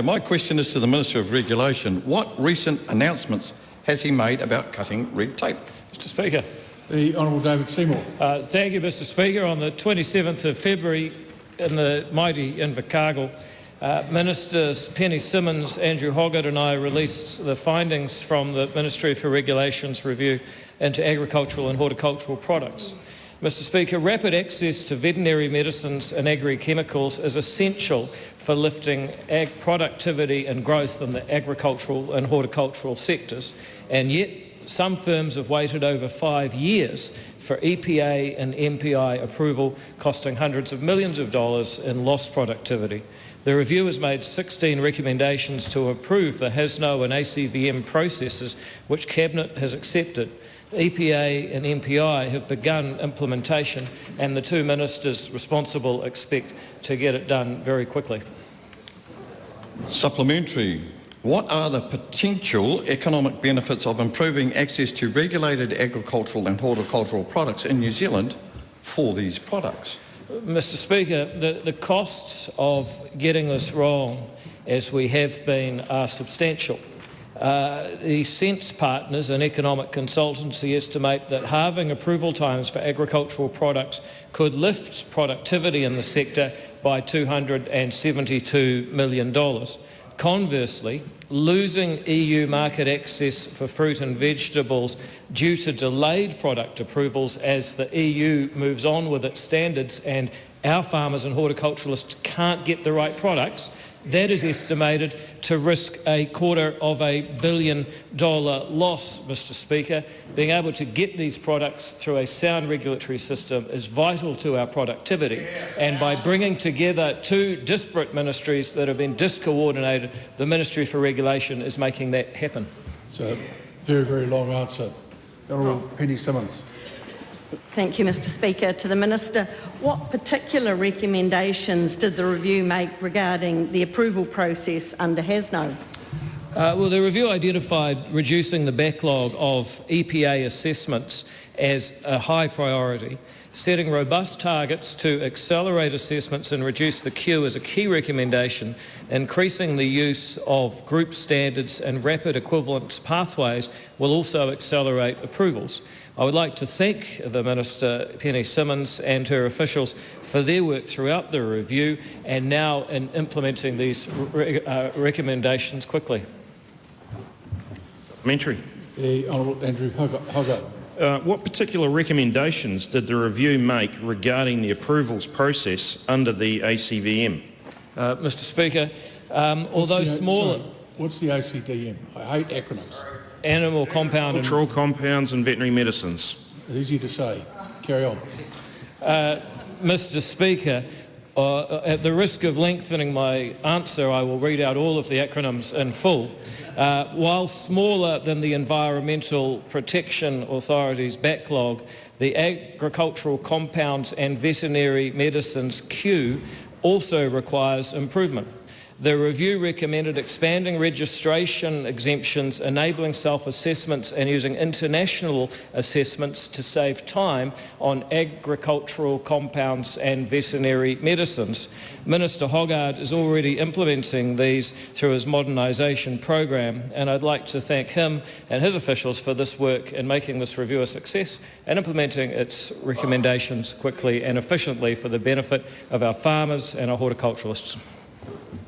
My question is to the Minister of Regulation. What recent announcements has he made about cutting red tape? Mr Speaker. The Honourable David Seymour. Thank you, Mr Speaker. On the 27th of February in the mighty Invercargill, Ministers Penny Simmonds, Andrew Hoggart and I released the findings from the Ministry for Regulation's review into agricultural and horticultural products. Mr Speaker, rapid access to veterinary medicines and agri-chemicals is essential for lifting ag productivity and growth in the agricultural and horticultural sectors, and yet some firms have waited over 5 years for EPA and MPI approval, costing hundreds of millions of dollars in lost productivity. The review has made 16 recommendations to improve the HASNO and ACVM processes, which Cabinet has accepted. EPA and MPI have begun implementation, and the two ministers responsible expect to get it done very quickly. Supplementary. What are the potential economic benefits of improving access to regulated agricultural and horticultural products in New Zealand for these products? Mr Speaker, the costs of getting this wrong, as we have been, are substantial. The Sense Partners, an economic consultancy, estimate that halving approval times for agricultural products could lift productivity in the sector by $272 million. Conversely, losing EU market access for fruit and vegetables due to delayed product approvals as the EU moves on with its standards and our farmers and horticulturalists can't get the right products, that is estimated to risk $250 million loss, Mr Speaker. Being able to get these products through a sound regulatory system is vital to our productivity, and by bringing together two disparate ministries that have been discoordinated, the Ministry for Regulation is making that happen. It's a very, very long answer. Honourable Penny Simmonds. Thank you, Mr Speaker. To the Minister, what particular recommendations did the review make regarding the approval process under HASNO? Well, the review identified reducing the backlog of EPA assessments as a high priority. Setting robust targets to accelerate assessments and reduce the queue is a key recommendation. Increasing the use of group standards and rapid equivalence pathways will also accelerate approvals. I would like to thank the Minister Penny Simmonds and her officials for their work throughout the review and now in implementing these recommendations quickly. Supplementary. The Honourable Andrew Hoggart. What particular recommendations did the review make regarding the approvals process under the ACVM? Mr Speaker, although smaller... What's the ACDM? I hate acronyms. Animal compound... Cultural compounds and veterinary medicines. Easy to say. Carry on. Mr Speaker, at the risk of lengthening my answer, I will read out all of the acronyms in full. While smaller than the Environmental Protection Authority's backlog, the Agricultural Compounds and Veterinary Medicines queue also requires improvement. The review recommended expanding registration exemptions, enabling self-assessments and using international assessments to save time on agricultural compounds and veterinary medicines. Minister Hoggart is already implementing these through his modernisation program, and I'd like to thank him and his officials for this work in making this review a success and implementing its recommendations quickly and efficiently for the benefit of our farmers and our horticulturalists.